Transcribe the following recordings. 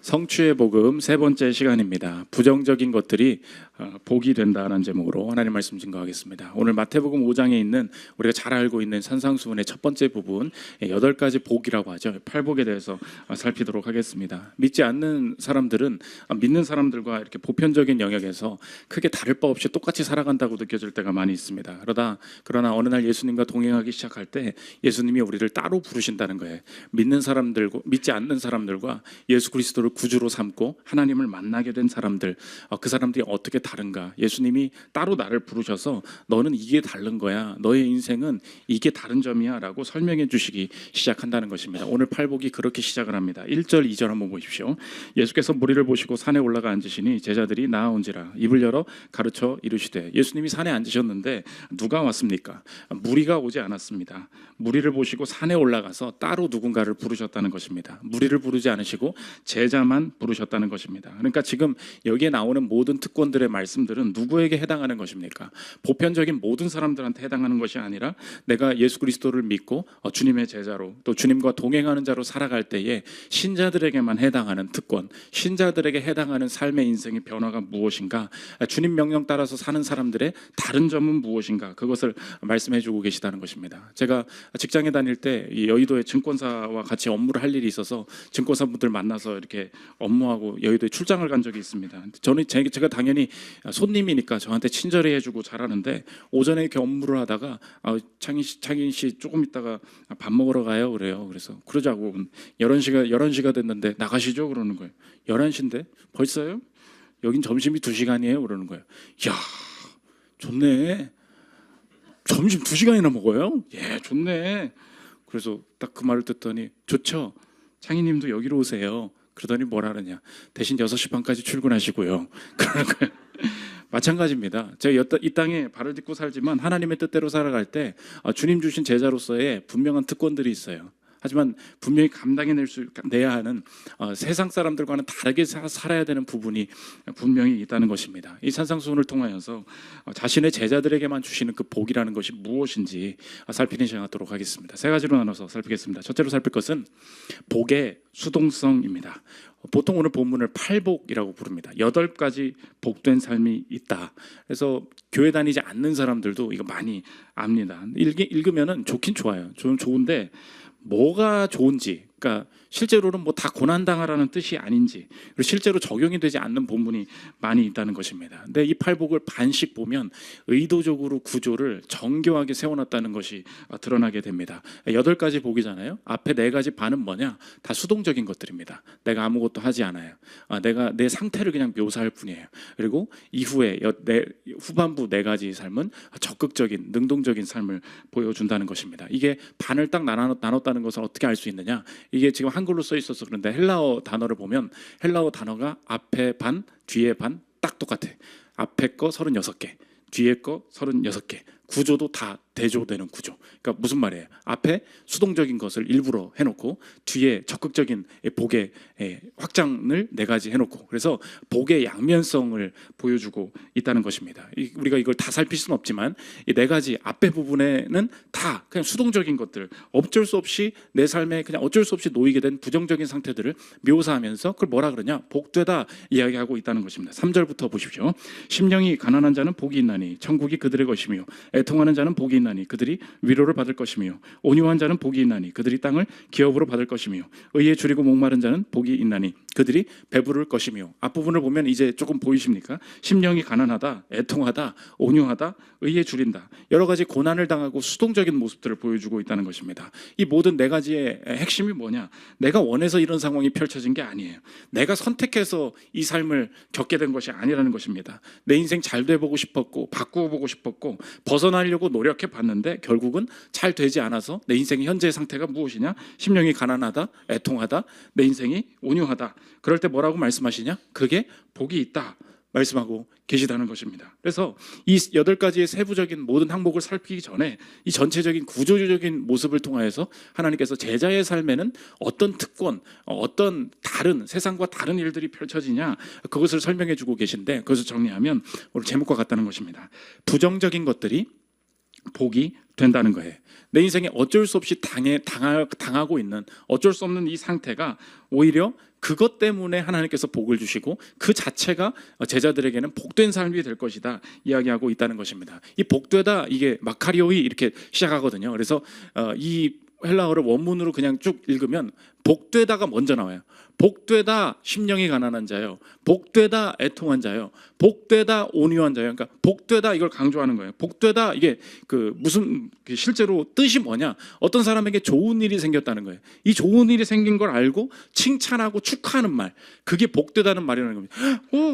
성취의 복음 세 번째 시간입니다. 부정적인 것들이 복이 된다는 제목으로 하나님 말씀 증거하겠습니다. 오늘 마태복음 5장에 있는 우리가 잘 알고 있는 산상수훈의 첫 번째 부분 8가지 복이라고 하죠. 팔복에 대해서 살피도록 하겠습니다. 믿지 않는 사람들은 믿는 사람들과 이렇게 보편적인 영역에서 크게 다를 바 없이 똑같이 살아간다고 느껴질 때가 많이 있습니다. 그러나 어느 날 예수님과 동행하기 시작할 때 예수님이 우리를 따로 부르신다는 거예요. 믿는 사람들과 믿지 않는 사람들과 예수 그리스도를 구주로 삼고 하나님을 만나게 된 사람들, 그 사람들이 어떻게 다른가? 예수님이 따로 나를 부르셔서 너는 이게 다른 거야, 너의 인생은 이게 다른 점이야 라고 설명해 주시기 시작한다는 것입니다. 오늘 팔복이 그렇게 시작을 합니다. 1절 2절 한번 보십시오. 예수께서 무리를 보시고 산에 올라가 앉으시니 제자들이 나아온지라 입을 열어 가르쳐 이르시되. 예수님이 산에 앉으셨는데 누가 왔습니까? 무리가 오지 않았습니다. 무리를 보시고 산에 올라가서 따로 누군가를 부르셨다는 것입니다. 무리를 부르지 않으시고 제자만 부르셨다는 것입니다. 그러니까 지금 여기에 나오는 모든 특권들의 말씀들은 누구에게 해당하는 것입니까? 보편적인 모든 사람들한테 해당하는 것이 아니라 내가 예수 그리스도를 믿고 주님의 제자로 또 주님과 동행하는 자로 살아갈 때에 신자들에게만 해당하는 특권, 신자들에게 해당하는 삶의 인생의 변화가 무엇인가, 주님 명령 따라서 사는 사람들의 다른 점은 무엇인가, 그것을 말씀해 주고 계시다는 것입니다. 제가 직장에 다닐 때 여의도의 증권사와 같이 업무를 할 일이 있어서 증권사분들 만나서 이렇게 업무하고 여의도에 출장을 간 적이 있습니다. 저는 제가 당연히 손님이니까 저한테 친절히 해주고 잘하는데 오전에 이렇게 업무를 하다가 창인 씨 조금 있다가 밥 먹으러 가요 그래요. 그래서 그러자고 11시가 됐는데 나가시죠 그러는 거예요. 11시인데 벌써요? 여긴 점심이 2시간이에요 그러는 거예요. 이야 좋네. 점심 2시간이나 먹어요? 예, 좋네. 그래서 딱 그 말을 듣더니 좋죠. 창희님도 여기로 오세요. 그러더니 뭐라 그러냐. 대신 6시 반까지 출근하시고요. 그러는 거예요. 마찬가지입니다. 제가 이 땅에 발을 딛고 살지만 하나님의 뜻대로 살아갈 때 주님 주신 제자로서의 분명한 특권들이 있어요. 하지만 분명히 감당해내야 하는 세상 사람들과는 다르게 살아야 되는 부분이 분명히 있다는 것입니다. 이 산상수훈을 통하여서 자신의 제자들에게만 주시는 그 복이라는 것이 무엇인지 살피는 시간 갖도록 하겠습니다. 3가지로 나눠서 살피겠습니다. 첫째로 살필 것은 복의 수동성입니다. 보통 오늘 본문을 팔복이라고 부릅니다. 8가지 복된 삶이 있다. 그래서 교회 다니지 않는 사람들도 이거 많이 압니다. 읽으면은 좋긴 좋아요. 좋은데 뭐가 좋은지, 그러니까 실제로는 뭐 다 고난당하라는 뜻이 아닌지, 그리고 실제로 적용이 되지 않는 본문이 많이 있다는 것입니다. 근데 이 팔복을 반씩 보면 의도적으로 구조를 정교하게 세워놨다는 것이 드러나게 됩니다. 8가지 복이잖아요. 앞에 4가지 반은 뭐냐? 다 수동적인 것들입니다. 내가 아무것도 하지 않아요. 내가 내 상태를 그냥 묘사할 뿐이에요. 그리고 이후에 후반부 4가지 삶은 적극적인, 능동적인 삶을 보여준다는 것입니다. 이게 반을 딱 나눴다는 것을 어떻게 알 수 있느냐? 이게 지금 한글로 써 있어서 그런데 헬라어 단어를 보면 헬라어 단어가 앞에 반, 뒤에 반 딱 똑같아. 앞에 거 36개, 뒤에 거 36개. 구조도 다 대조되는 구조. 그러니까 무슨 말이에요? 앞에 수동적인 것을 일부러 해놓고 뒤에 적극적인 복의 확장을 4가지 해놓고, 그래서 복의 양면성을 보여주고 있다는 것입니다. 우리가 이걸 다 살필 수는 없지만 이 4가지 앞에 부분에는 다 그냥 수동적인 것들, 어쩔 수 없이 내 삶에 그냥 어쩔 수 없이 놓이게 된 부정적인 상태들을 묘사하면서 그걸 뭐라 그러냐? 복되다 이야기하고 있다는 것입니다. 3절부터 보십시오. 심령이 가난한 자는 복이 있나니 천국이 그들의 것이며 애통하는 자는 복이 있나니 그들이 위로를 받을 것이며 온유한 자는 복이 있나니 그들이 땅을 기업으로 받을 것이며 의에 줄이고 목마른 자는 복이 있나니 그들이 배부를 것이며. 앞부분을 보면 이제 조금 보이십니까? 심령이 가난하다, 애통하다, 온유하다, 의에 줄인다. 여러 가지 고난을 당하고 수동적인 모습들을 보여주고 있다는 것입니다. 이 모든 4가지의 핵심이 뭐냐? 내가 원해서 이런 상황이 펼쳐진 게 아니에요. 내가 선택해서 이 삶을 겪게 된 것이 아니라는 것입니다. 내 인생 잘 돼보고 싶었고 바꾸어 보고 싶었고 벗어나려고 노력해 봤는데 결국은 잘 되지 않아서 내 인생의 현재의 상태가 무엇이냐? 심령이 가난하다, 애통하다, 내 인생이 온유하다. 그럴 때 뭐라고 말씀하시냐? 그게 복이 있다 말씀하고 계시다는 것입니다. 그래서 이 8가지의 세부적인 모든 항목을 살피기 전에 이 전체적인 구조적인 모습을 통하여서 하나님께서 제자의 삶에는 어떤 특권, 어떤 다른 세상과 다른 일들이 펼쳐지냐, 그것을 설명해 주고 계신데, 그것을 정리하면 오늘 제목과 같다는 것입니다. 부정적인 것들이 복이 된다는 거예요. 내 인생에 어쩔 수 없이 당하고 있는, 어쩔 수 없는 이 상태가 오히려 그것 때문에 하나님께서 복을 주시고 그 자체가 제자들에게는 복된 삶이 될 것이다 이야기하고 있다는 것입니다. 이 복되다, 이게 마카리오이 이렇게 시작하거든요. 그래서 이 헬라어를 원문으로 그냥 쭉 읽으면 복되다가 먼저 나와요. 복되다 심령이 가난한 자요, 복되다 애통한 자요, 복되다 온유한 자요. 그러니까 복되다, 이걸 강조하는 거예요. 복되다, 이게 무슨 실제로 뜻이 뭐냐? 어떤 사람에게 좋은 일이 생겼다는 거예요. 이 좋은 일이 생긴 걸 알고 칭찬하고 축하하는 말, 그게 복되다는 말이라는 겁니다.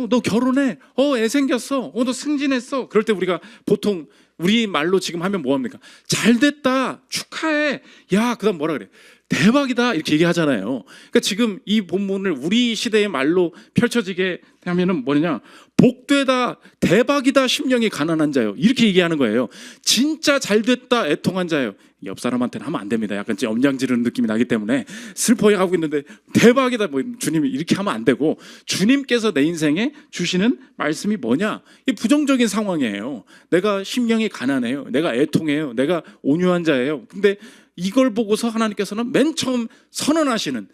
너 결혼해, 애 생겼어, 너 승진했어. 그럴 때 우리가 보통 우리 말로 지금 하면 뭐합니까? 잘됐다, 축하해, 야, 그다음 뭐라 그래? 대박이다, 이렇게 얘기하잖아요. 그러니까 지금 이 본문을 우리 시대의 말로 펼쳐지게 하면은 뭐냐? 복되다, 대박이다, 심령이 가난한 자요, 이렇게 얘기하는 거예요. 진짜 잘됐다, 애통한 자요. 옆 사람한테는 하면 안 됩니다. 약간 엄장 지르는 느낌이 나기 때문에 슬퍼하고 있는데 대박이다, 뭐 주님이 이렇게 하면 안 되고, 주님께서 내 인생에 주시는 말씀이 뭐냐? 이 부정적인 상황이에요. 내가 심령이 가난해요, 내가 애통해요, 내가 온유한 자예요. 근데 이걸 보고서 하나님께서는 맨 처음 선언하시는,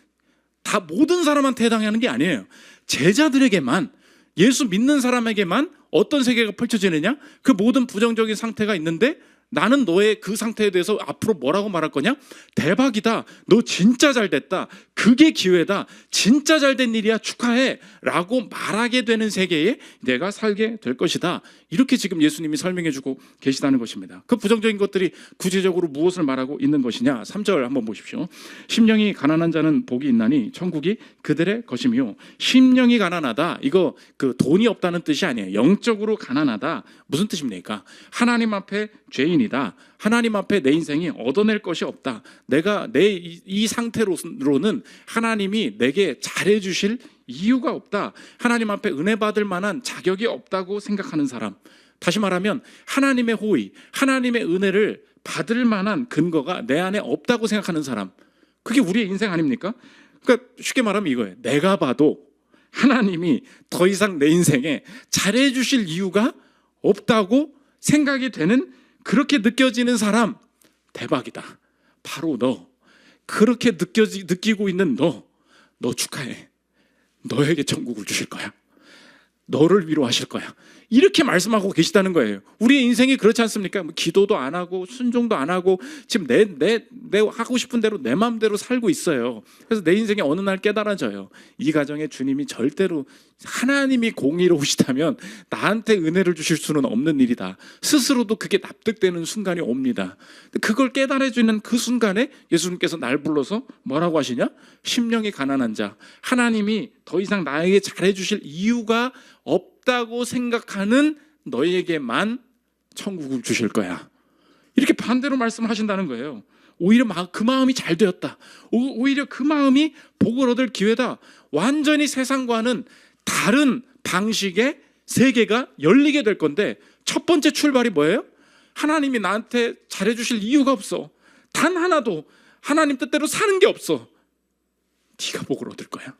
다 모든 사람한테 해당하는 게 아니에요. 제자들에게만, 예수 믿는 사람에게만 어떤 세계가 펼쳐지느냐? 그 모든 부정적인 상태가 있는데 나는 너의 그 상태에 대해서 앞으로 뭐라고 말할 거냐? 대박이다, 너 진짜 잘 됐다, 그게 기회다, 진짜 잘된 일이야, 축하해 라고 말하게 되는 세계에 내가 살게 될 것이다. 이렇게 지금 예수님이 설명해 주고 계시다는 것입니다. 그 부정적인 것들이 구체적으로 무엇을 말하고 있는 것이냐? 3절 한번 보십시오. 심령이 가난한 자는 복이 있나니 천국이 그들의 것이며. 심령이 가난하다, 이거 돈이 없다는 뜻이 아니에요. 영적으로 가난하다, 무슨 뜻입니까? 하나님 앞에 죄인이다, 하나님 앞에 내 인생이 얻어낼 것이 없다, 내가 내 이 상태로는 하나님이 내게 잘해 주실 이유가 없다, 하나님 앞에 은혜 받을 만한 자격이 없다고 생각하는 사람. 다시 말하면 하나님의 호의, 하나님의 은혜를 받을 만한 근거가 내 안에 없다고 생각하는 사람. 그게 우리의 인생 아닙니까? 그러니까 쉽게 말하면 이거예요. 내가 봐도 하나님이 더 이상 내 인생에 잘해 주실 이유가 없다고 생각이 되는, 그렇게 느껴지는 사람, 대박이다. 바로 너. 그렇게 느끼고 있는 너 축하해. 너에게 천국을 주실 거야. 너를 위로하실 거야. 이렇게 말씀하고 계시다는 거예요. 우리의 인생이 그렇지 않습니까? 기도도 안 하고 순종도 안 하고 지금 내 하고 싶은 대로 내 마음대로 살고 있어요. 그래서 내 인생이 어느 날 깨달아져요. 이 가정에 주님이 절대로, 하나님이 공의로우시다면 나한테 은혜를 주실 수는 없는 일이다. 스스로도 그게 납득되는 순간이 옵니다. 그걸 깨달아주는 그 순간에 예수님께서 날 불러서 뭐라고 하시냐? 심령이 가난한 자, 하나님이 더 이상 나에게 잘해 주실 이유가 없다고 생각하는 너에게만 천국을 주실 거야. 이렇게 반대로 말씀하신다는 거예요. 오히려 그 마음이 잘 되었다, 오히려 그 마음이 복을 얻을 기회다. 완전히 세상과는 다른 방식의 세계가 열리게 될 건데, 첫 번째 출발이 뭐예요? 하나님이 나한테 잘해 주실 이유가 없어. 단 하나도 하나님 뜻대로 사는 게 없어. 네가 복을 얻을 거야.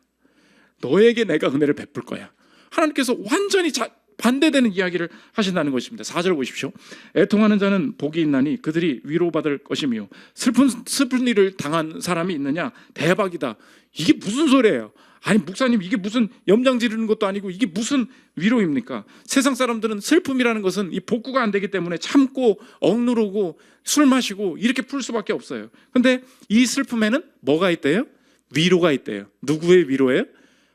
너에게 내가 은혜를 베풀 거야. 하나님께서 완전히 반대되는 이야기를 하신다는 것입니다. 4절 보십시오. 애통하는 자는 복이 있나니 그들이 위로받을 것이며. 슬픈 일을 당한 사람이 있느냐? 대박이다. 이게 무슨 소리예요? 아니 목사님, 이게 무슨 염장 지르는 것도 아니고 이게 무슨 위로입니까? 세상 사람들은 슬픔이라는 것은 이 복구가 안 되기 때문에 참고 억누르고 술 마시고 이렇게 풀 수밖에 없어요. 근데 이 슬픔에는 뭐가 있대요? 위로가 있대요. 누구의 위로예요?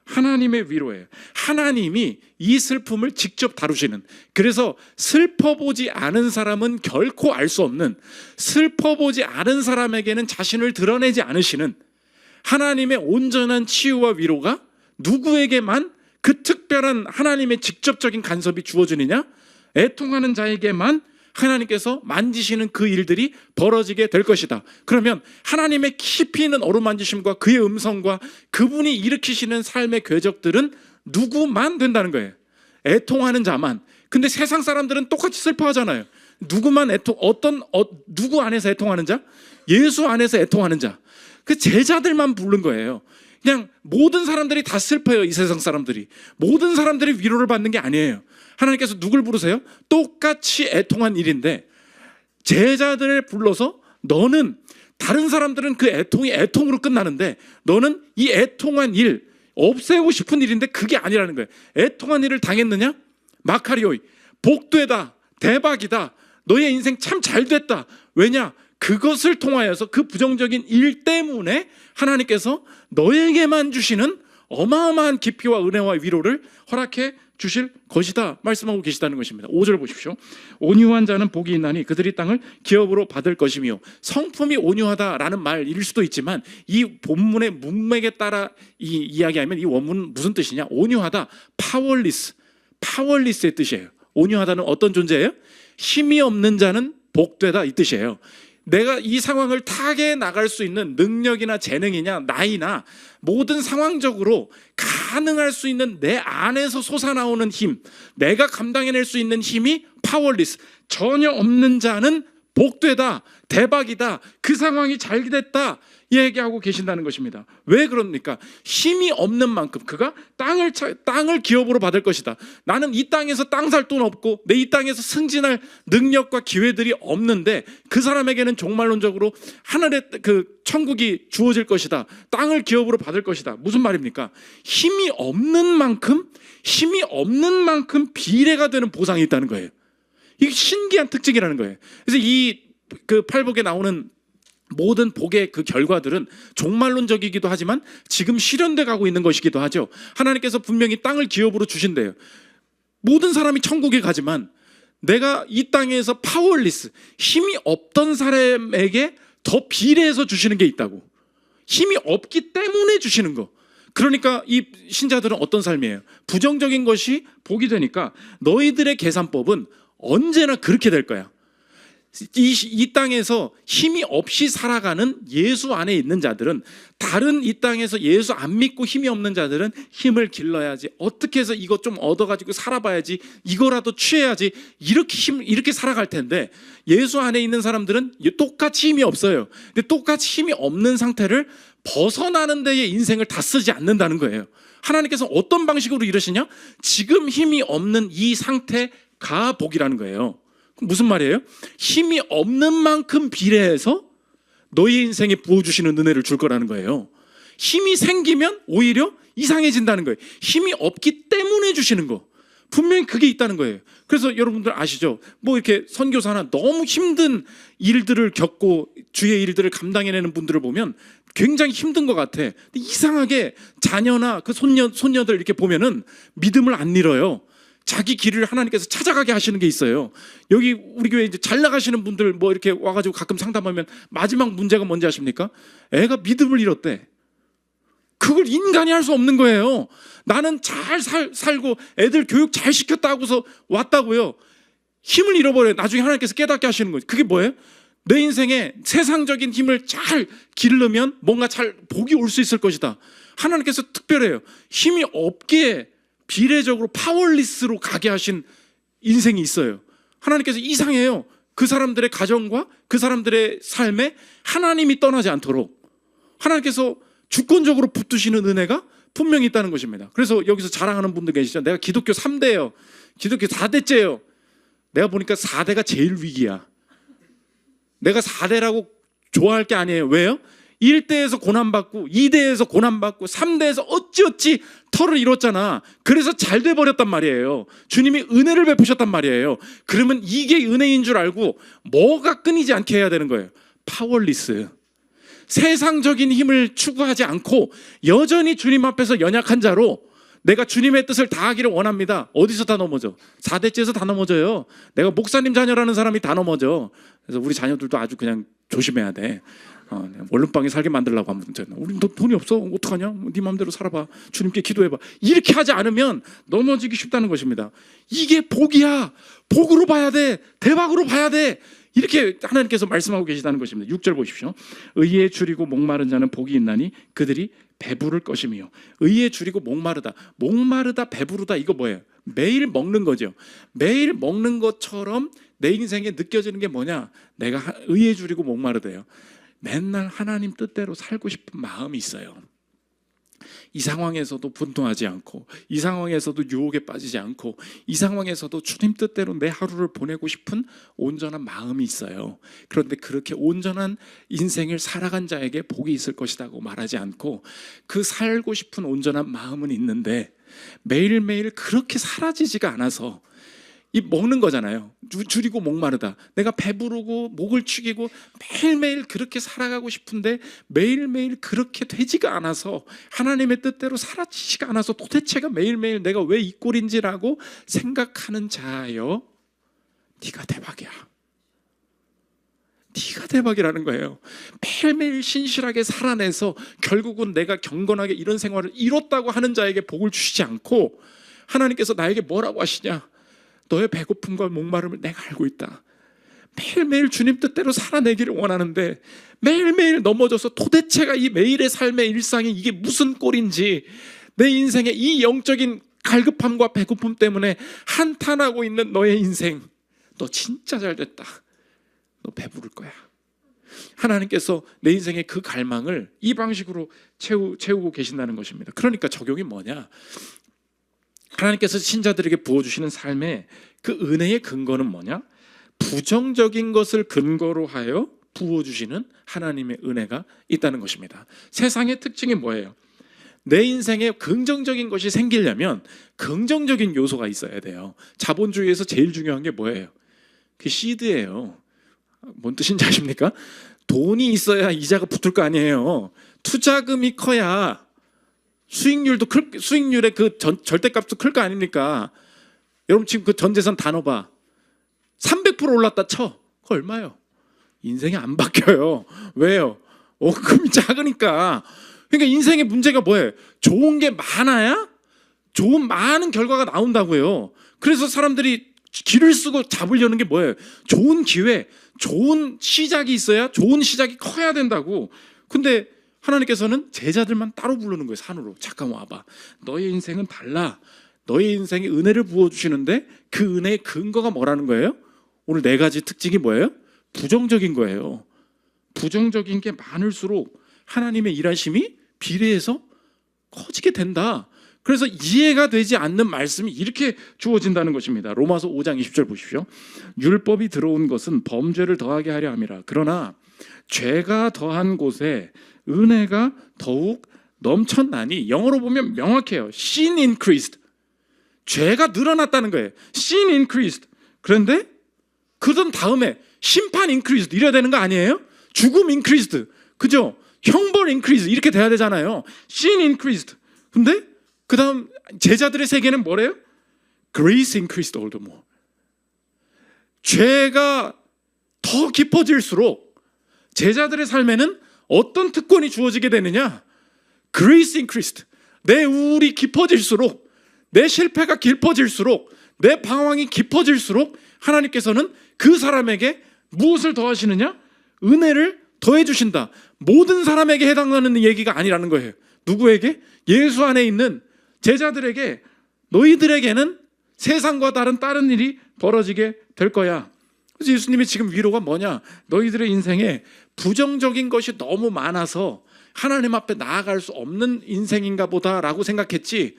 하나님의 위로예요. 하나님이 이 슬픔을 직접 다루시는, 그래서 슬퍼보지 않은 사람은 결코 알 수 없는, 슬퍼보지 않은 사람에게는 자신을 드러내지 않으시는 하나님의 온전한 치유와 위로가 누구에게만 그 특별한 하나님의 직접적인 간섭이 주어지느냐? 애통하는 자에게만 하나님께서 만지시는 그 일들이 벌어지게 될 것이다. 그러면 하나님의 깊이 있는 어루만지심과 그의 음성과 그분이 일으키시는 삶의 궤적들은 누구만 된다는 거예요. 애통하는 자만. 근데 세상 사람들은 똑같이 슬퍼하잖아요. 누구만 누구 안에서 애통하는 자? 예수 안에서 애통하는 자. 그 제자들만 부른 거예요. 그냥 모든 사람들이 다 슬퍼요. 이 세상 사람들이. 모든 사람들이 위로를 받는 게 아니에요. 하나님께서 누굴 부르세요? 똑같이 애통한 일인데 제자들을 불러서, 너는, 다른 사람들은 그 애통이 애통으로 끝나는데 너는 이 애통한 일, 없애고 싶은 일인데 그게 아니라는 거예요. 애통한 일을 당했느냐? 마카리오이, 복되다, 대박이다, 너의 인생 참 잘됐다. 왜냐? 그것을 통하여서 그 부정적인 일 때문에 하나님께서 너에게만 주시는 어마어마한 깊이와 은혜와 위로를 허락해 주실 것이다 말씀하고 계시다는 것입니다. 5절 보십시오. 온유한 자는 복이 있나니 그들이 땅을 기업으로 받을 것이며. 성품이 온유하다라는 말일 수도 있지만 이 본문의 문맥에 따라 이야기하면 이 원문은 무슨 뜻이냐? 온유하다, 파월리스의 뜻이에요. 온유하다는 어떤 존재예요? 힘이 없는 자는 복되다 이 뜻이에요. 내가 이 상황을 타개 나갈 수 있는 능력이나 재능이냐 나이나 모든 상황적으로 가능할 수 있는 내 안에서 솟아나오는 힘, 내가 감당해낼 수 있는 힘이 파월리스, 전혀 없는 자는 복되다, 대박이다, 그 상황이 잘 됐다 얘기하고 계신다는 것입니다. 왜 그럽니까? 힘이 없는 만큼 그가 땅을 기업으로 받을 것이다. 나는 이 땅에서 땅 살 돈 없고 내 이 땅에서 승진할 능력과 기회들이 없는데 그 사람에게는 종말론적으로 하늘의 그 천국이 주어질 것이다. 땅을 기업으로 받을 것이다. 무슨 말입니까? 힘이 없는 만큼 비례가 되는 보상이 있다는 거예요. 이게 신기한 특징이라는 거예요. 그래서 그 팔복에 나오는 모든 복의 그 결과들은 종말론적이기도 하지만 지금 실현돼 가고 있는 것이기도 하죠. 하나님께서 분명히 땅을 기업으로 주신대요. 모든 사람이 천국에 가지만 내가 이 땅에서 파월리스, 힘이 없던 사람에게 더 비례해서 주시는 게 있다고. 힘이 없기 때문에 주시는 거. 그러니까 이 신자들은 어떤 삶이에요? 부정적인 것이 복이 되니까 너희들의 계산법은 언제나 그렇게 될 거야. 이 땅에서 힘이 없이 살아가는 예수 안에 있는 자들은, 다른 이 땅에서 예수 안 믿고 힘이 없는 자들은 힘을 길러야지, 어떻게 해서 이것 좀 얻어가지고 살아봐야지, 이거라도 취해야지, 이렇게 살아갈 텐데, 예수 안에 있는 사람들은 똑같이 힘이 없어요. 근데 똑같이 힘이 없는 상태를 벗어나는 데에 인생을 다 쓰지 않는다는 거예요. 하나님께서 어떤 방식으로 이러시냐? 지금 힘이 없는 이 상태가 복이라는 거예요. 무슨 말이에요? 힘이 없는 만큼 비례해서 너희 인생에 부어주시는 은혜를 줄 거라는 거예요. 힘이 생기면 오히려 이상해진다는 거예요. 힘이 없기 때문에 주시는 거. 분명히 그게 있다는 거예요. 그래서 여러분들 아시죠? 뭐 이렇게 선교사나 너무 힘든 일들을 겪고 주의 일들을 감당해내는 분들을 보면 굉장히 힘든 것 같아. 근데 이상하게 자녀나 그 손녀들 이렇게 보면은 믿음을 안 잃어요. 자기 길을 하나님께서 찾아가게 하시는 게 있어요. 여기 우리 교회 이제 잘 나가시는 분들 뭐 이렇게 와가지고 가끔 상담하면 마지막 문제가 뭔지 아십니까? 애가 믿음을 잃었대. 그걸 인간이 할 수 없는 거예요. 나는 잘 살고 애들 교육 잘 시켰다고서 왔다고요. 힘을 잃어버려요. 나중에 하나님께서 깨닫게 하시는 거죠. 그게 뭐예요? 내 인생에 세상적인 힘을 잘 기르면 뭔가 잘 복이 올 수 있을 것이다. 하나님께서 특별해요. 힘이 없기에 비례적으로 파월리스로 가게 하신 인생이 있어요. 하나님께서 이상해요. 그 사람들의 가정과 그 사람들의 삶에 하나님이 떠나지 않도록 하나님께서 주권적으로 붙드시는 은혜가 분명히 있다는 것입니다. 그래서 여기서 자랑하는 분들 계시죠. 내가 기독교 3대예요. 기독교 4대째예요. 내가 보니까 4대가 제일 위기야. 내가 4대라고 좋아할 게 아니에요. 왜요? 1대에서 고난받고 2대에서 고난받고 3대에서 어찌어찌 털을 잃었잖아. 그래서 잘 돼버렸단 말이에요. 주님이 은혜를 베푸셨단 말이에요. 그러면 이게 은혜인 줄 알고 뭐가 끊이지 않게 해야 되는 거예요? 파월리스. 세상적인 힘을 추구하지 않고 여전히 주님 앞에서 연약한 자로 내가 주님의 뜻을 다하기를 원합니다. 어디서 다 넘어져? 4대째에서 다 넘어져요. 내가 목사님 자녀라는 사람이 다 넘어져. 그래서 우리 자녀들도 아주 그냥 조심해야 돼. 원룸방에 살게 만들려고 하면 우리 돈이 없어? 어떡하냐? 네 마음대로 살아봐. 주님께 기도해봐. 이렇게 하지 않으면 넘어지기 쉽다는 것입니다. 이게 복이야. 복으로 봐야 돼. 대박으로 봐야 돼. 이렇게 하나님께서 말씀하고 계시다는 것입니다. 6절 보십시오. 의에 줄이고 목마른 자는 복이 있나니 그들이 배부를 것이며. 의에 줄이고 목마르다 배부르다, 이거 뭐예요? 매일 먹는 거죠. 매일 먹는 것처럼 내 인생에 느껴지는 게 뭐냐? 내가 의에 줄이고 목마르대요. 맨날 하나님 뜻대로 살고 싶은 마음이 있어요. 이 상황에서도 분노하지 않고, 이 상황에서도 유혹에 빠지지 않고, 이 상황에서도 주님 뜻대로 내 하루를 보내고 싶은 온전한 마음이 있어요. 그런데 그렇게 온전한 인생을 살아간 자에게 복이 있을 것이라고 말하지 않고, 그 살고 싶은 온전한 마음은 있는데 매일매일 그렇게 사라지지가 않아서 이 먹는 거잖아요. 줄이고 목마르다. 내가 배부르고 목을 축이고 매일매일 그렇게 살아가고 싶은데 매일매일 그렇게 되지가 않아서, 하나님의 뜻대로 사라지지가 않아서 도대체가 매일매일 내가 왜 이 꼴인지라고 생각하는 자여, 네가 대박이야. 네가 대박이라는 거예요. 매일매일 신실하게 살아내서 결국은 내가 경건하게 이런 생활을 이뤘다고 하는 자에게 복을 주시지 않고, 하나님께서 나에게 뭐라고 하시냐? 너의 배고픔과 목마름을 내가 알고 있다. 매일매일 주님 뜻대로 살아내기를 원하는데 매일매일 넘어져서 도대체가 이 매일의 삶의 일상이 이게 무슨 꼴인지, 내 인생의 이 영적인 갈급함과 배고픔 때문에 한탄하고 있는 너의 인생, 너 진짜 잘됐다. 너 배부를 거야. 하나님께서 내 인생의 그 갈망을 이 방식으로 채우고 계신다는 것입니다. 그러니까 적용이 뭐냐? 하나님께서 신자들에게 부어주시는 삶의 그 은혜의 근거는 뭐냐? 부정적인 것을 근거로 하여 부어주시는 하나님의 은혜가 있다는 것입니다. 세상의 특징이 뭐예요? 내 인생에 긍정적인 것이 생기려면 긍정적인 요소가 있어야 돼요. 자본주의에서 제일 중요한 게 뭐예요? 그 시드예요. 뭔 뜻인지 아십니까? 돈이 있어야 이자가 붙을 거 아니에요. 투자금이 커야 수익률의 그 절대값도 클 거 아닙니까? 여러분 지금 그 전재산 다 넣어봐. 300% 올랐다 쳐. 그거 얼마예요? 인생이 안 바뀌어요. 왜요? 원금이 작으니까. 그러니까 인생의 문제가 뭐예요? 좋은 게 많아야 많은 결과가 나온다고요. 그래서 사람들이 길을 쓰고 잡으려는 게 뭐예요? 좋은 기회, 좋은 시작이 있어야 좋은 시작이 커야 된다고. 근데 하나님께서는 제자들만 따로 부르는 거예요. 산으로. 잠깐 와봐. 너의 인생은 달라. 너의 인생에 은혜를 부어주시는데 그 은혜의 근거가 뭐라는 거예요? 오늘 4가지 특징이 뭐예요? 부정적인 거예요. 부정적인 게 많을수록 하나님의 일하심이 비례해서 커지게 된다. 그래서 이해가 되지 않는 말씀이 이렇게 주어진다는 것입니다. 로마서 5장 20절 보십시오. 율법이 들어온 것은 범죄를 더하게 하려 함이라. 그러나 죄가 더한 곳에 은혜가 더욱 넘쳤나니, 영어로 보면 명확해요. Sin increased. 죄가 늘어났다는 거예요. Sin increased. 그런데 그런 다음에 심판 increased 이래야 되는 거 아니에요? 죽음 increased. 그죠? 형벌 increased 이렇게 돼야 되잖아요. Sin increased. 근데 그 다음 제자들의 세계는 뭐래요? Grace increased all the more. 죄가 더 깊어질수록 제자들의 삶에는 어떤 특권이 주어지게 되느냐? Grace increased. 내 우울이 깊어질수록, 내 실패가 깊어질수록, 내 방황이 깊어질수록 하나님께서는 그 사람에게 무엇을 더하시느냐? 은혜를 더해 주신다. 모든 사람에게 해당하는 얘기가 아니라는 거예요. 누구에게? 예수 안에 있는 제자들에게, 너희들에게는 세상과 다른 일이 벌어지게 될 거야. 그래서 예수님의 지금 위로가 뭐냐? 너희들의 인생에 부정적인 것이 너무 많아서 하나님 앞에 나아갈 수 없는 인생인가 보다라고 생각했지,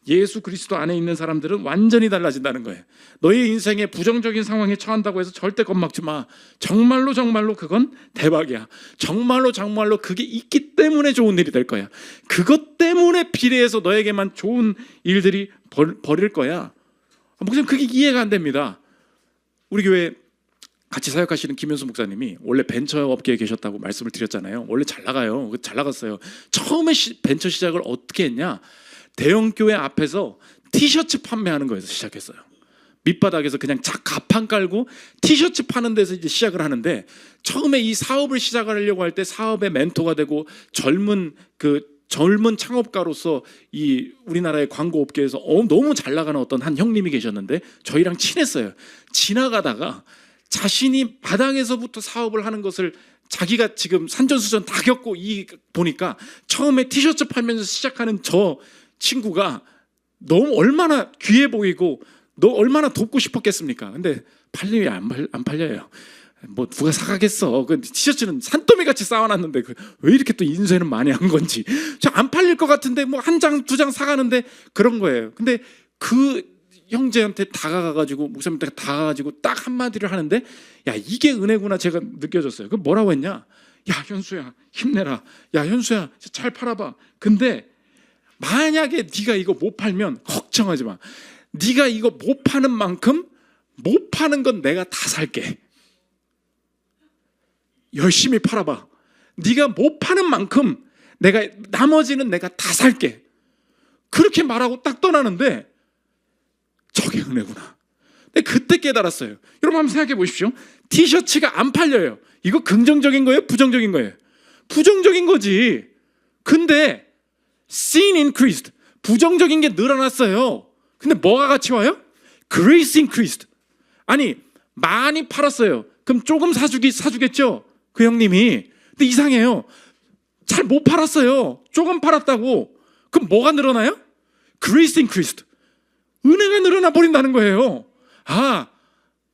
예수 그리스도 안에 있는 사람들은 완전히 달라진다는 거예요. 너의 인생에 부정적인 상황에 처한다고 해서 절대 겁먹지 마. 정말로 그건 대박이야. 정말로 그게 있기 때문에 좋은 일이 될 거야. 그것 때문에 비례해서 너에게만 좋은 일들이 벌일 거야. 목사님 그게 이해가 안 됩니다. 우리 교회 같이 사역하시는 김현수 목사님이 원래 벤처 업계에 계셨다고 말씀을 드렸잖아요. 원래 잘 나가요. 잘 나갔어요. 처음에 벤처 시작을 어떻게 했냐? 대형 교회 앞에서 티셔츠 판매하는 거에서 시작했어요. 밑바닥에서 그냥 가판 깔고 티셔츠 파는 데서 이제 시작을 하는데, 처음에 이 사업을 시작하려고 할 때 사업의 멘토가 되고 젊은 창업가로서 이 우리나라의 광고 업계에서 너무 잘 나가는 어떤 한 형님이 계셨는데 저희랑 친했어요. 지나가다가 자신이 바닥에서부터 사업을 하는 것을 자기가 지금 산전수전 다 겪고 보니까 처음에 티셔츠 팔면서 시작하는 저 친구가 너무 얼마나 귀해 보이고 얼마나 돕고 싶었겠습니까? 근데 팔리면 안 팔려요. 뭐 누가 사가겠어. 그 티셔츠는 산더미 같이 쌓아놨는데 왜 이렇게 또 인쇄는 많이 한 건지. 저 안 팔릴 것 같은데 뭐 한 장, 두 장 사가는데 그런 거예요. 근데 그 형제한테 다가가가지고 목사님한테 다가가가지고 딱 한마디를 하는데 야 이게 은혜구나 제가 느껴졌어요. 그 뭐라고 했냐? 야 현수야 힘내라. 야 현수야 잘 팔아봐. 근데 만약에 네가 이거 못 팔면 걱정하지 마. 네가 이거 못 파는 만큼 못 파는 건 내가 다 살게. 열심히 팔아봐. 네가 못 파는 만큼 내가 나머지는 내가 다 살게. 그렇게 말하고 딱 떠나는데 저게 은혜구나. 근데 그때 깨달았어요. 여러분 한번 생각해 보십시오. 티셔츠가 안 팔려요. 이거 긍정적인 거예요? 부정적인 거예요? 부정적인 거지. 근데 sin increased. 부정적인 게 늘어났어요. 근데 뭐가 같이 와요? grace increased. 아니 많이 팔았어요. 그럼 조금 사주겠죠? 그 형님이. 근데 이상해요. 잘 못 팔았어요. 조금 팔았다고. 그럼 뭐가 늘어나요? grace increased. 은혜가 늘어나 버린다는 거예요. 아,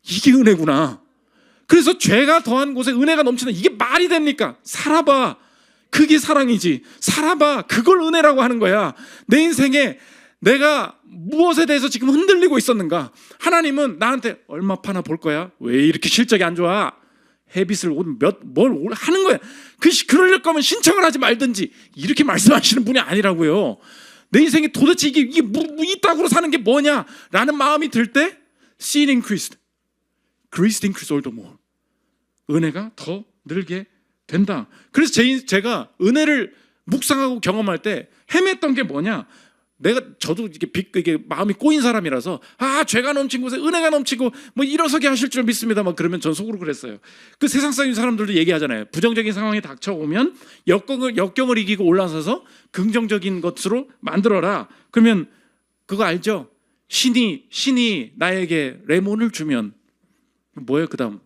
이게 은혜구나. 그래서 죄가 더한 곳에 은혜가 넘치는 이게 말이 됩니까? 살아봐. 그게 사랑이지. 살아봐. 그걸 은혜라고 하는 거야. 내 인생에 내가 무엇에 대해서 지금 흔들리고 있었는가? 하나님은 나한테 얼마 파나 볼 거야? 왜 이렇게 실적이 안 좋아? 헤빗을 뭘 하는 거야? 그럴 거면 신청을 하지 말든지 이렇게 말씀하시는 분이 아니라고요. 내 인생에 도대체 이게 이따구로 사는 게 뭐냐? 라는 마음이 들 때 sin increased, grace increased all the more. 은혜가 더 늘게 된다. 그래서 제가 은혜를 묵상하고 경험할 때 헤맸던 게 뭐냐? 저도 이게 마음이 꼬인 사람이라서 죄가 넘친 곳에 은혜가 넘치고 뭐 일어서게 하실 줄 믿습니다. 막 그러면 전 속으로 그랬어요. 그 세상적인 사람들도 얘기하잖아요. 부정적인 상황이 닥쳐오면 역경을 이기고 올라서서 긍정적인 것으로 만들어라. 그러면 그거 알죠? 신이 나에게 레몬을 주면 뭐예요? 그다음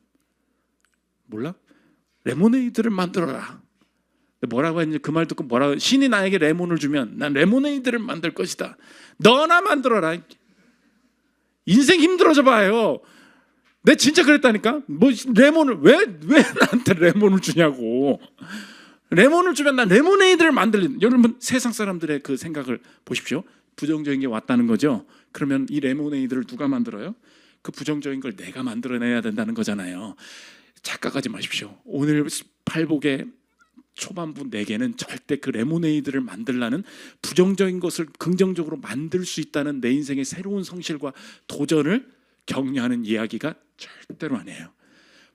몰라? 레모네이드를 만들어라. 뭐라고 했는지 그 말 듣고 신이 나에게 레몬을 주면 난 레모네이드를 만들 것이다. 너나 만들어라. 인생 힘들어져 봐요. 내 진짜 그랬다니까. 뭐 레몬을 왜 나한테 레몬을 주냐고. 레몬을 주면 난 레모네이드를 만들린. 여러분 세상 사람들의 그 생각을 보십시오. 부정적인 게 왔다는 거죠. 그러면 이 레모네이드를 누가 만들어요? 그 부정적인 걸 내가 만들어내야 된다는 거잖아요. 착각하지 마십시오. 오늘 팔복의 초반부 내게는 절대 그 레모네이드를 만들라는 부정적인 것을 긍정적으로 만들 수 있다는 내 인생의 새로운 성실과 도전을 격려하는 이야기가 절대로 아니에요.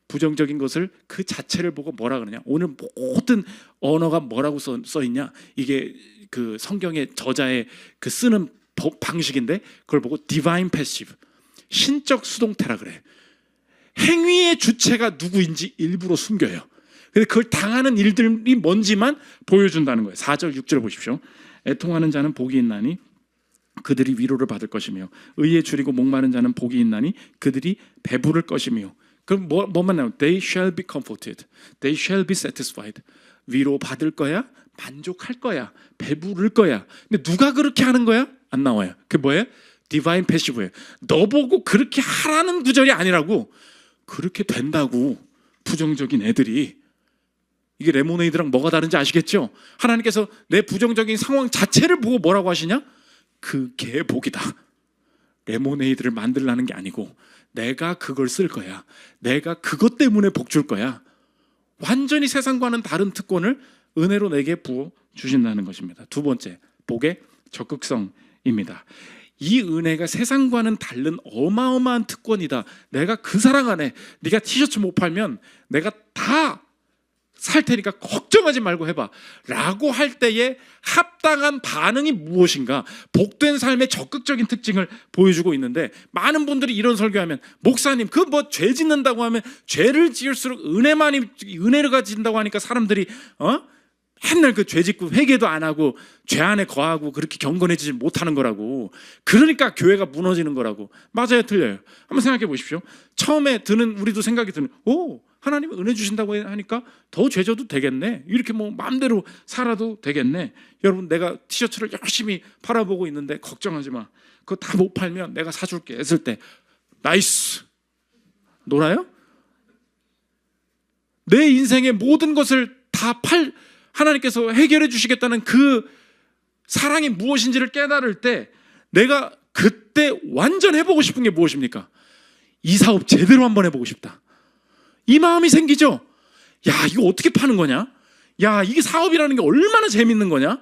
부정적인 것을 그 자체를 보고 뭐라 그러냐? 오늘 모든 언어가 뭐라고 써 있냐? 이게 그 성경의 저자의 그 쓰는 방식인데 그걸 보고 divine passive, 신적 수동태라 그래. 행위의 주체가 누구인지 일부러 숨겨요. 근데 그걸 당하는 일들이 뭔지만 보여준다는 거예요. 4절 6절 보십시오. 애통하는 자는 복이 있나니 그들이 위로를 받을 것이며 의에 줄이고 목마른 자는 복이 있나니 그들이 배부를 것이며. 그럼 뭐만 나오면 They shall be comforted, they shall be satisfied. 위로 받을 거야, 만족할 거야, 배부를 거야. 근데 누가 그렇게 하는 거야? 안 나와요. 그게 뭐예요? 디바인 패시브예요. 너 보고 그렇게 하라는 구절이 아니라고. 그렇게 된다고. 부정적인 애들이. 이게 레모네이드랑 뭐가 다른지 아시겠죠? 하나님께서 내 부정적인 상황 자체를 보고 뭐라고 하시냐? 그게 복이다. 레모네이드를 만들라는 게 아니고 내가 그걸 쓸 거야. 내가 그것 때문에 복 줄 거야. 완전히 세상과는 다른 특권을 은혜로 내게 부어 주신다는 것입니다. 두 번째, 복의 적극성입니다. 이 은혜가 세상과는 다른 어마어마한 특권이다. 내가 그 사랑 안에 네가 티셔츠 못 팔면 내가 다 살 테니까 걱정하지 말고 해봐 라고 할 때에 합당한 반응이 무엇인가? 복된 삶의 적극적인 특징을 보여주고 있는데 많은 분들이 이런 설교하면 목사님 그 뭐 죄 짓는다고 하면 죄를 지을수록 은혜가 진다고 하니까 사람들이 맨날 그 죄 짓고 회개도 안 하고 죄 안에 거하고 그렇게 경건해지지 못하는 거라고. 그러니까 교회가 무너지는 거라고. 맞아요, 틀려요? 한번 생각해 보십시오. 처음에 우리도 생각이 드는 하나님이 은혜 주신다고 하니까 더 죄져도 되겠네. 이렇게 뭐 마음대로 살아도 되겠네. 여러분 내가 티셔츠를 열심히 팔아보고 있는데 걱정하지 마. 그거 다 못 팔면 내가 사줄게 했을 때 나이스. 놀아요? 내 인생의 모든 것을 다 하나님께서 해결해 주시겠다는 그 사랑이 무엇인지를 깨달을 때 내가 그때 완전 해보고 싶은 게 무엇입니까? 이 사업 제대로 한번 해보고 싶다. 이 마음이 생기죠. 야, 이거 어떻게 파는 거냐? 야, 이게 사업이라는 게 얼마나 재밌는 거냐?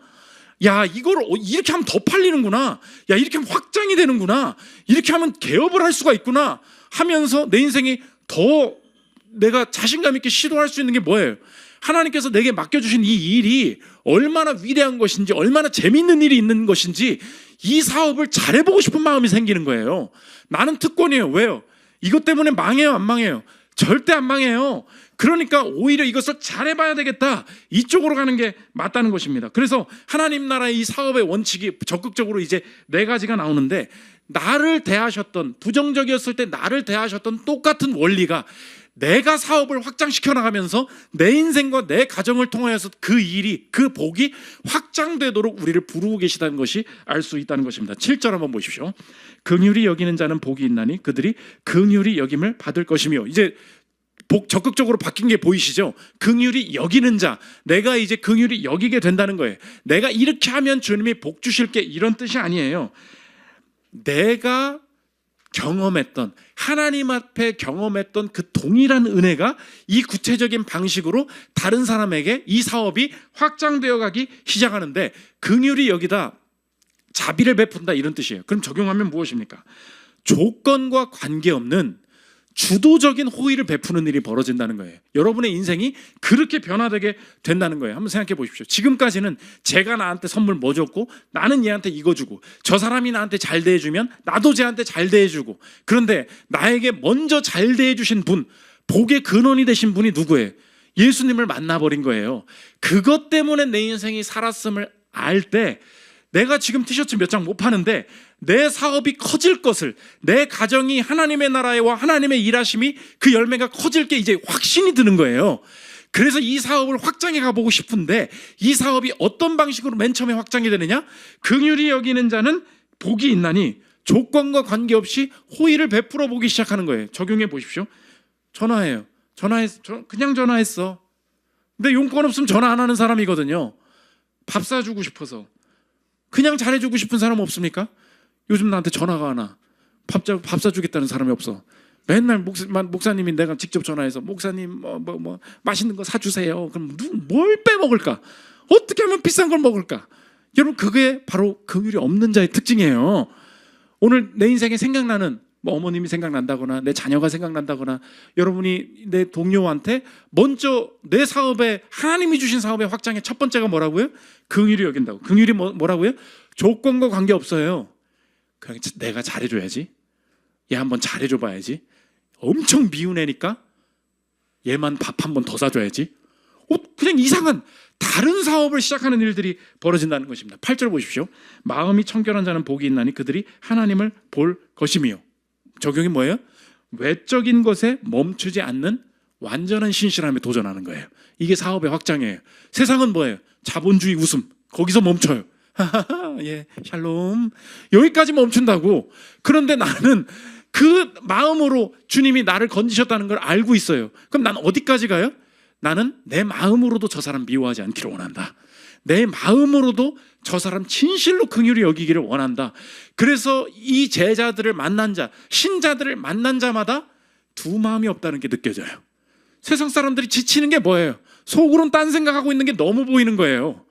야, 이걸 이렇게 하면 더 팔리는구나. 야, 이렇게 하면 확장이 되는구나. 이렇게 하면 개업을 할 수가 있구나 하면서 내 인생이 더 내가 자신감 있게 시도할 수 있는 게 뭐예요? 하나님께서 내게 맡겨주신 이 일이 얼마나 위대한 것인지, 얼마나 재밌는 일이 있는 것인지 이 사업을 잘해보고 싶은 마음이 생기는 거예요. 나는 특권이에요. 왜요? 이것 때문에 망해요? 안 망해요? 절대 안 망해요. 그러니까 오히려 이것을 잘해봐야 되겠다, 이쪽으로 가는 게 맞다는 것입니다. 그래서 하나님 나라의 이 사업의 원칙이 적극적으로 이제 4가지가 나오는데, 나를 대하셨던, 부정적이었을 때 나를 대하셨던 똑같은 원리가 내가 사업을 확장시켜 나가면서 내 인생과 내 가정을 통하여서 그 일이, 그 복이 확장되도록 우리를 부르고 계시다는 것이 알 수 있다는 것입니다. 7절 한번 보십시오. 긍휼히 여기는 자는 복이 있나니 그들이 긍휼히 여김을 받을 것이며. 이제 복 적극적으로 바뀐 게 보이시죠? 긍휼히 여기는 자, 내가 이제 긍휼히 여기게 된다는 거예요. 내가 이렇게 하면 주님이 복 주실게, 이런 뜻이 아니에요. 내가 경험했던, 하나님 앞에 경험했던 그 동일한 은혜가 이 구체적인 방식으로 다른 사람에게 이 사업이 확장되어 가기 시작하는데, 긍휼히 여기다, 자비를 베푼다, 이런 뜻이에요. 그럼 적용하면 무엇입니까? 조건과 관계없는 주도적인 호의를 베푸는 일이 벌어진다는 거예요. 여러분의 인생이 그렇게 변화되게 된다는 거예요. 한번 생각해 보십시오. 지금까지는 제가 나한테 선물 뭐 줬고, 나는 얘한테 이거 주고, 저 사람이 나한테 잘 대해주면 나도 쟤한테 잘 대해주고, 그런데 나에게 먼저 잘 대해주신 분, 복의 근원이 되신 분이 누구예요? 예수님을 만나버린 거예요. 그것 때문에 내 인생이 살았음을 알 때, 내가 지금 티셔츠 몇 장 못 파는데 내 사업이 커질 것을, 내 가정이 하나님의 나라와 하나님의 일하심이 그 열매가 커질 게 이제 확신이 드는 거예요. 그래서 이 사업을 확장해 가보고 싶은데, 이 사업이 어떤 방식으로 맨 처음에 확장이 되느냐? 긍휼히 여기는 자는 복이 있나니 조건과 관계없이 호의를 베풀어 보기 시작하는 거예요. 적용해 보십시오. 전화해요. 그냥 전화했어. 근데 용건 없으면 전화 안 하는 사람이거든요. 밥 사주고 싶어서. 그냥 잘해주고 싶은 사람 없습니까? 요즘 나한테 전화가 안 와. 밥 사주겠다는 사람이 없어. 맨날 목사님이 내가 직접 전화해서 목사님 맛있는 거 사주세요. 그럼 뭘 빼먹을까? 어떻게 하면 비싼 걸 먹을까? 여러분, 그게 바로 긍휼이 없는 자의 특징이에요. 오늘 내 인생에 생각나는, 어머님이 생각난다거나 내 자녀가 생각난다거나 여러분이 내 동료한테 먼저 내 사업에, 하나님이 주신 사업의 확장의 첫 번째가 뭐라고요? 긍휼히 여긴다고. 긍휼이 뭐라고요? 조건과 관계없어요. 그냥 내가 잘해줘야지, 얘 한번 잘해줘 봐야지, 엄청 미운 애니까 얘만 밥 한 번 더 사줘야지, 그냥 이상한 다른 사업을 시작하는 일들이 벌어진다는 것입니다. 8절 보십시오. 마음이 청결한 자는 복이 있나니 그들이 하나님을 볼 것이며. 적용이 뭐예요? 외적인 것에 멈추지 않는 완전한 신실함에 도전하는 거예요. 이게 사업의 확장이에요. 세상은 뭐예요? 자본주의 웃음, 거기서 멈춰요. 예, 샬롬, 여기까지 멈춘다고. 그런데 나는 그 마음으로 주님이 나를 건지셨다는 걸 알고 있어요. 그럼 난 어디까지 가요? 나는 내 마음으로도 저 사람 미워하지 않기를 원한다. 내 마음으로도 저 사람 진실로 긍휼히 여기기를 원한다. 그래서 이 제자들을 만난 자, 신자들을 만난 자마다 두 마음이 없다는 게 느껴져요. 세상 사람들이 지치는 게 뭐예요? 속으로는 딴 생각하고 있는 게 너무 보이는 거예요.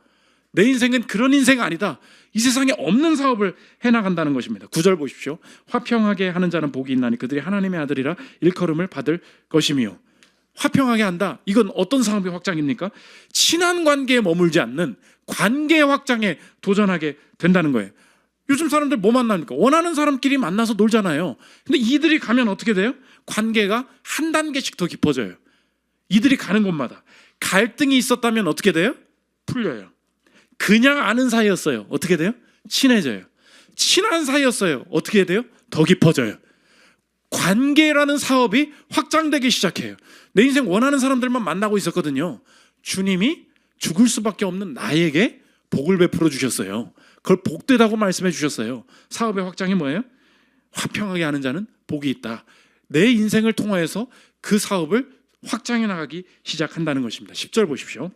내 인생은 그런 인생 아니다. 이 세상에 없는 사업을 해나간다는 것입니다. 9절 보십시오. 화평하게 하는 자는 복이 있나니 그들이 하나님의 아들이라 일컬음을 받을 것이며. 화평하게 한다. 이건 어떤 사업의 확장입니까? 친한 관계에 머물지 않는 관계의 확장에 도전하게 된다는 거예요. 요즘 사람들 뭐 만납니까? 원하는 사람끼리 만나서 놀잖아요. 근데 이들이 가면 어떻게 돼요? 관계가 한 단계씩 더 깊어져요. 이들이 가는 곳마다 갈등이 있었다면 어떻게 돼요? 풀려요. 그냥 아는 사이였어요. 어떻게 돼요? 친해져요. 친한 사이였어요. 어떻게 돼요? 더 깊어져요. 관계라는 사업이 확장되기 시작해요. 내 인생 원하는 사람들만 만나고 있었거든요. 주님이 죽을 수밖에 없는 나에게 복을 베풀어 주셨어요. 그걸 복되다고 말씀해 주셨어요. 사업의 확장이 뭐예요? 화평하게 하는 자는 복이 있다. 내 인생을 통하여서 그 사업을 확장해 나가기 시작한다는 것입니다. 10절 보십시오.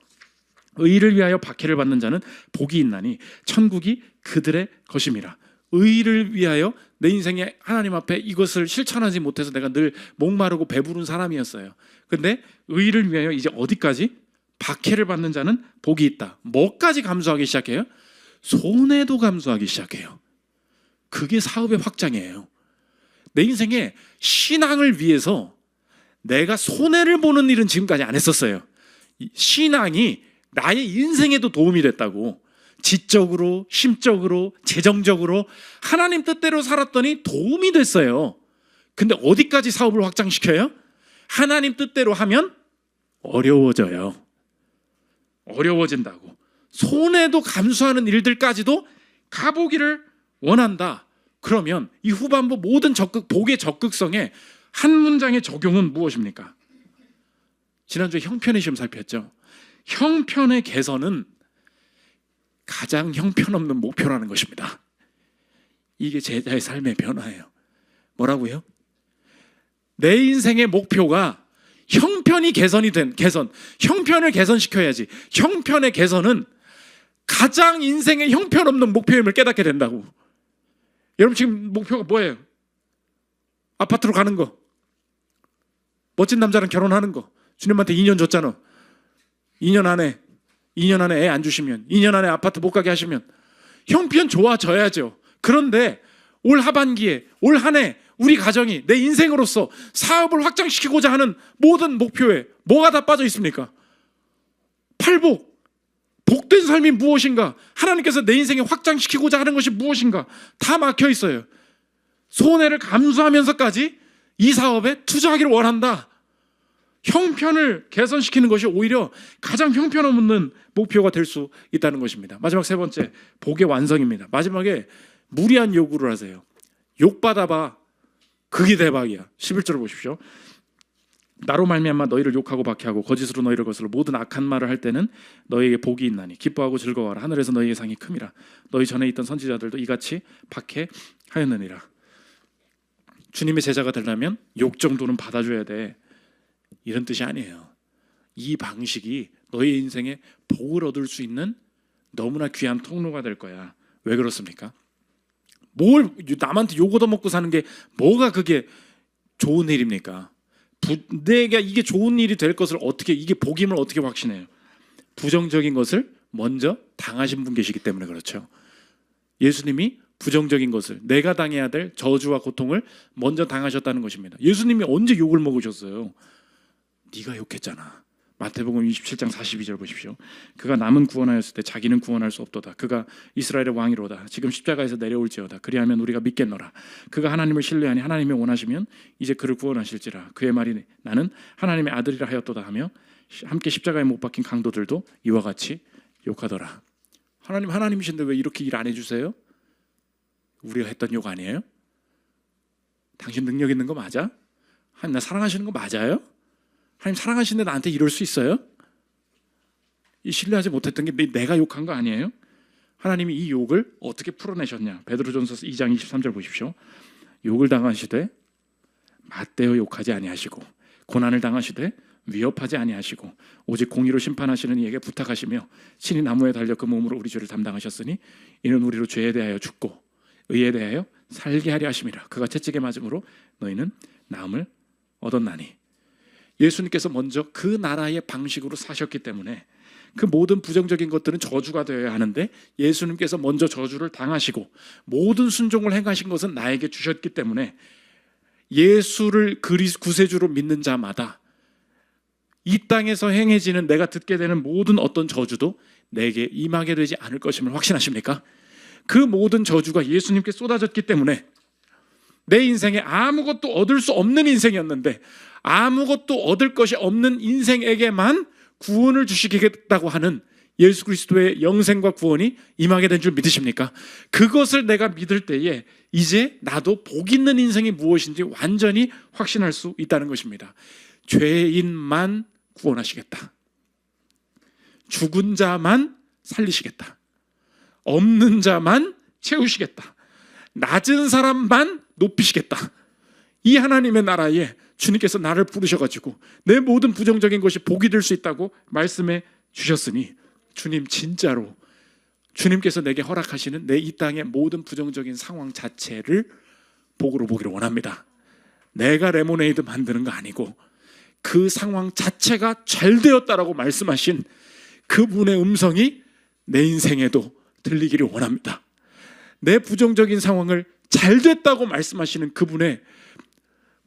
의를 위하여 박해를 받는 자는 복이 있나니 천국이 그들의 것임이라. 의를 위하여 내 인생에 하나님 앞에 이것을 실천하지 못해서 내가 늘 목마르고 배부른 사람이었어요. 근데 의를 위하여 이제 어디까지? 박해를 받는 자는 복이 있다. 뭐까지 감수하기 시작해요? 손해도 감수하기 시작해요. 그게 사업의 확장이에요. 내 인생에 신앙을 위해서 내가 손해를 보는 일은 지금까지 안 했었어요. 신앙이 나의 인생에도 도움이 됐다고. 지적으로, 심적으로, 재정적으로 하나님 뜻대로 살았더니 도움이 됐어요. 근데 어디까지 사업을 확장시켜요? 하나님 뜻대로 하면 어려워져요. 어려워진다고. 손해도 감수하는 일들까지도 가보기를 원한다. 그러면 이 후반부 모든 복의 적극성에 한 문장의 적용은 무엇입니까? 지난주에 형편의 시험 살폈죠. 형편의 개선은 가장 형편없는 목표라는 것입니다. 이게 제자의 삶의 변화예요. 뭐라고요? 내 인생의 목표가 형편이 개선이 된 형편을 개선시켜야지. 형편의 개선은 가장 인생의 형편없는 목표임을 깨닫게 된다고. 여러분 지금 목표가 뭐예요? 아파트로 가는 거, 멋진 남자랑 결혼하는 거. 주님한테 2년 줬잖아. 2년 안에 애 안 주시면, 2년 안에 아파트 못 가게 하시면 형편 좋아져야죠. 그런데 올 하반기에, 올 한 해 우리 가정이 내 인생으로서 사업을 확장시키고자 하는 모든 목표에 뭐가 다 빠져 있습니까? 팔복, 복된 삶이 무엇인가? 하나님께서 내 인생에 확장시키고자 하는 것이 무엇인가? 다 막혀 있어요. 손해를 감수하면서까지 이 사업에 투자하기를 원한다. 형편을 개선시키는 것이 오히려 가장 형편없는 목표가 될 수 있다는 것입니다. 마지막 세 번째, 복의 완성입니다. 마지막에 무리한 요구를 하세요. 욕받아봐. 그게 대박이야. 11절을 보십시오. 나로 말미암아 너희를 욕하고 박해하고 거짓으로 너희를 거슬러 모든 악한 말을 할 때는 너희에게 복이 있나니 기뻐하고 즐거워하라. 하늘에서 너희의 상이 큼이라. 너희 전에 있던 선지자들도 이같이 박해하였느니라. 주님의 제자가 되려면 욕 정도는 받아줘야 돼. 이런 뜻이 아니에요. 이 방식이 너희 인생에 복을 얻을 수 있는 너무나 귀한 통로가 될 거야. 왜 그렇습니까? 뭘 남한테 욕 얻어먹고 사는 게 뭐가 그게 좋은 일입니까? 내가 이게 좋은 일이 될 것을 어떻게, 이게 복임을 어떻게 확신해요? 부정적인 것을 먼저 당하신 분 계시기 때문에 그렇죠. 예수님이 부정적인 것을, 내가 당해야 될 저주와 고통을 먼저 당하셨다는 것입니다. 예수님이 언제 욕을 먹으셨어요? 네가 욕했잖아. 마태복음 27장 42절 보십시오. 그가 남은 구원하였을 때 자기는 구원할 수 없도다. 그가 이스라엘의 왕이로다. 지금 십자가에서 내려올지어다. 그리하면 우리가 믿겠노라. 그가 하나님을 신뢰하니 하나님이 원하시면 이제 그를 구원하실지라. 그의 말이 나는 하나님의 아들이라 하였도다 하며 함께 십자가에 못 박힌 강도들도 이와 같이 욕하더라. 하나님이신데 왜 이렇게 일 안 해주세요? 우리가 했던 욕 아니에요? 당신 능력 있는 거 맞아? 하나님 나 사랑하시는 거 맞아요? 하나님 사랑하시는데 나한테 이럴 수 있어요? 이 신뢰하지 못했던 게 내가 욕한 거 아니에요? 하나님이 이 욕을 어떻게 풀어내셨냐? 베드로전서 2장 23절 보십시오. 욕을 당하시되 맞대어 욕하지 아니하시고 고난을 당하시되 위협하지 아니하시고 오직 공의로 심판하시는 이에게 부탁하시며 친히 나무에 달려 그 몸으로 우리 죄를 담당하셨으니 이는 우리로 죄에 대하여 죽고 의에 대하여 살게 하려 하심이라. 그가 채찍에 맞음으로 너희는 나음을 얻었나니. 예수님께서 먼저 그 나라의 방식으로 사셨기 때문에 그 모든 부정적인 것들은 저주가 되어야 하는데 예수님께서 먼저 저주를 당하시고 모든 순종을 행하신 것은 나에게 주셨기 때문에 예수를 구세주로 믿는 자마다 이 땅에서 행해지는 내가 듣게 되는 모든 어떤 저주도 내게 임하게 되지 않을 것임을 확신하십니까? 그 모든 저주가 예수님께 쏟아졌기 때문에 내 인생에 아무것도 얻을 수 없는 인생이었는데 아무것도 얻을 것이 없는 인생에게만 구원을 주시겠다고 하는 예수 그리스도의 영생과 구원이 임하게 된 줄 믿으십니까? 그것을 내가 믿을 때에 이제 나도 복 있는 인생이 무엇인지 완전히 확신할 수 있다는 것입니다. 죄인만 구원하시겠다. 죽은 자만 살리시겠다. 없는 자만 채우시겠다. 낮은 사람만 높이시겠다. 이 하나님의 나라에 주님께서 나를 부르셔가지고 내 모든 부정적인 것이 복이 될 수 있다고 말씀해 주셨으니 주님 진짜로 주님께서 내게 허락하시는 내 이 땅의 모든 부정적인 상황 자체를 복으로 보기를 원합니다. 내가 레모네이드 만드는 거 아니고 그 상황 자체가 잘 되었다라고 말씀하신 그분의 음성이 내 인생에도 들리기를 원합니다. 내 부정적인 상황을 잘 됐다고 말씀하시는 그분의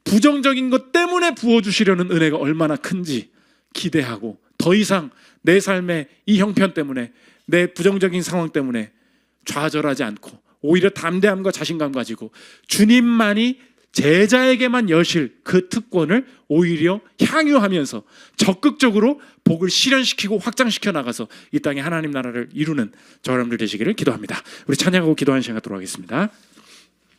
부정적인 것 때문에 부어주시려는 은혜가 얼마나 큰지 기대하고 더 이상 내 삶의 이 형편 때문에 내 부정적인 상황 때문에 좌절하지 않고 오히려 담대함과 자신감 가지고 주님만이 제자에게만 여실 그 특권을 오히려 향유하면서 적극적으로 복을 실현시키고 확장시켜 나가서 이 땅에 하나님 나라를 이루는 저 여러분들 되시기를 기도합니다. 우리 찬양하고 기도하는 시간 갖도록 하겠습니다.